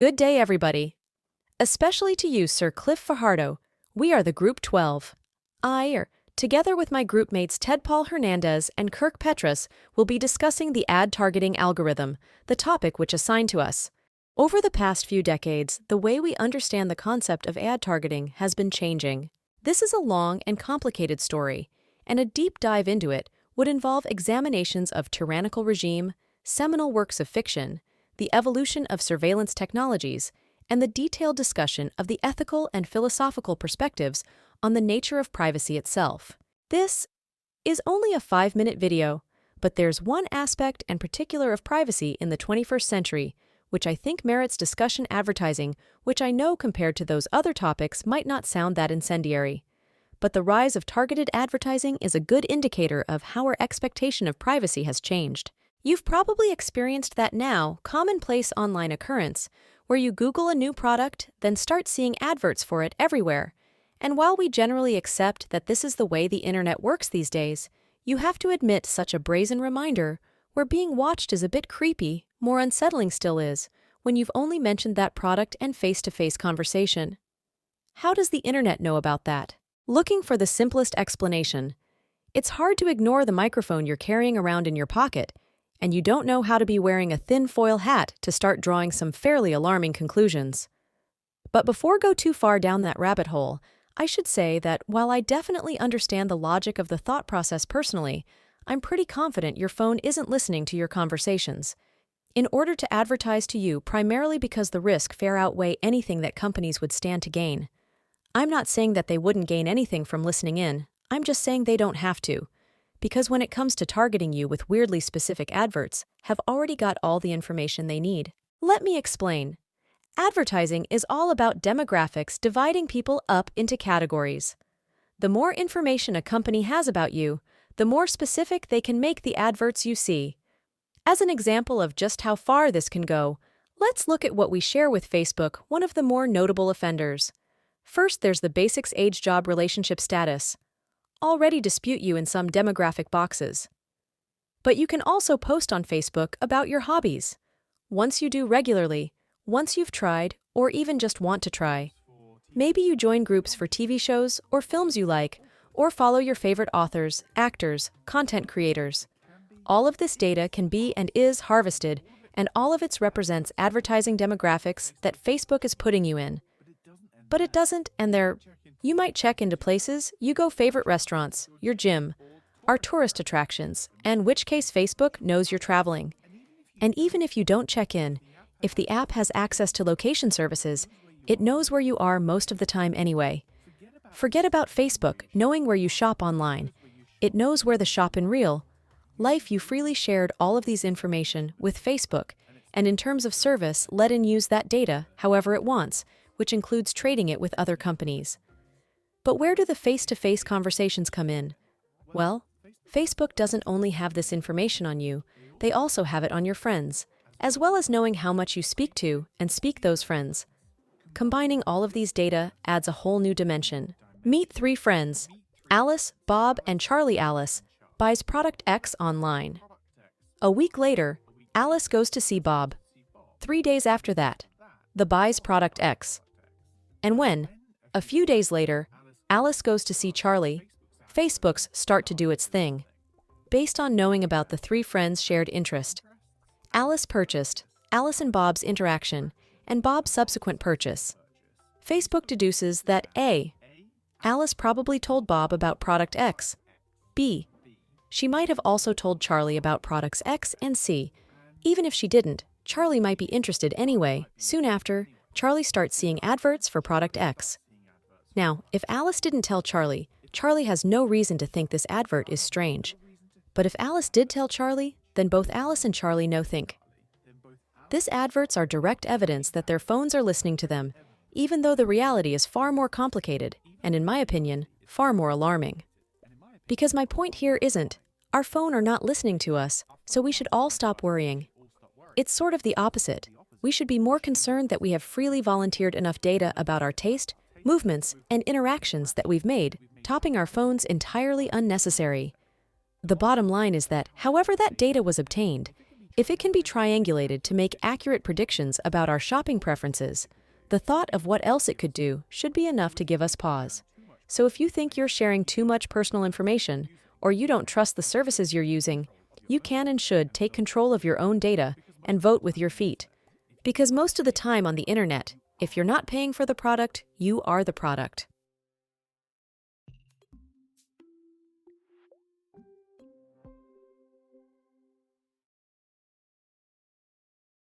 Good day, everybody. Especially to you, Sir Cliff Fajardo. We are the Group 12. Together with my group mates Ted Paul Hernandez and Kirk Petras, will be discussing the ad targeting algorithm, the topic which assigned to us. Over the past few decades, the way we understand the concept of ad targeting has been changing. This is a long and complicated story, and a deep dive into it would involve examinations of tyrannical regime, seminal works of fiction, the evolution of surveillance technologies, and the detailed discussion of the ethical and philosophical perspectives on the nature of privacy itself. This is only a 5-minute video, but there's one aspect and particular of privacy in the 21st century which I think merits discussion advertising, which I know compared to those other topics might not sound that incendiary. But the rise of targeted advertising is a good indicator of how our expectation of privacy has changed. You've probably experienced that now commonplace online occurrence, where you Google a new product, then start seeing adverts for it everywhere. And while we generally accept that this is the way the internet works these days, you have to admit such a brazen reminder, where being watched is a bit creepy, more unsettling still is, when you've only mentioned that product and face-to-face conversation. How does the internet know about that? Looking for the simplest explanation. It's hard to ignore the microphone you're carrying around in your pocket, and you don't know how to be wearing a thin foil hat to start drawing some fairly alarming conclusions. But before go too far down that rabbit hole, I should say that while I definitely understand the logic of the thought process personally, I'm pretty confident your phone isn't listening to your conversations. In order to advertise to you primarily because the risk far outweigh anything that companies would stand to gain. I'm not saying that they wouldn't gain anything from listening in, I'm just saying they don't have to. Because when it comes to targeting you with weirdly specific adverts, have already got all the information they need. Let me explain. Advertising is all about demographics dividing people up into categories. The more information a company has about you, the more specific they can make the adverts you see. As an example of just how far this can go, let's look at what we share with Facebook, one of the more notable offenders. First, there's the basics age job relationship status. Already dispute you in some demographic boxes. But you can also post on Facebook about your hobbies. Once you do regularly, once you've tried, or even just want to try. Maybe you join groups for TV shows or films you like, or follow your favorite authors, actors, content creators. All of this data can be and is harvested, and all of it represents advertising demographics that Facebook is putting you in. But it doesn't, and you might check into places, you go favorite restaurants, your gym, our tourist attractions, and which case Facebook knows you're traveling. And even if you don't check in, if the app has access to location services, it knows where you are most of the time anyway. Forget about Facebook knowing where you shop online. It knows where to shop in real life. You freely shared all of these information with Facebook, and in terms of service, let it use that data however it wants, which includes trading it with other companies. But where do the face-to-face conversations come in? Well, Facebook doesn't only have this information on you, they also have it on your friends, as well as knowing how much you speak to and speak those friends. Combining all of these data adds a whole new dimension. Meet 3 friends. Alice, Bob, and Charlie. Alice buys product X online. A week later, Alice goes to see Bob. 3 days after that, the buys product X. And when, a few days later, Alice goes to see Charlie, Facebook's start to do its thing. Based on knowing about the 3 friends' shared interest. Alice purchased, Alice and Bob's interaction, and Bob's subsequent purchase. Facebook deduces that A. Alice probably told Bob about product X. B. She might have also told Charlie about products X and C. Even if she didn't, Charlie might be interested anyway. Soon after, Charlie starts seeing adverts for product X. Now, if Alice didn't tell Charlie, Charlie has no reason to think this advert is strange. But if Alice did tell Charlie, then both Alice and Charlie think. These adverts are direct evidence that their phones are listening to them, even though the reality is far more complicated, and in my opinion, far more alarming. Because my point here isn't, our phone are not listening to us, so we should all stop worrying. It's sort of the opposite. We should be more concerned that we have freely volunteered enough data about our taste, movements, and interactions that we've made, topping our phones entirely unnecessary. The bottom line is that, however that data was obtained, If it can be triangulated to make accurate predictions about our shopping preferences, the thought of what else it could do should be enough to give us pause. So if you think you're sharing too much personal information, or you don't trust the services you're using, you can and should take control of your own data and vote with your feet. Because most of the time on the internet, if you're not paying for the product, you are the product.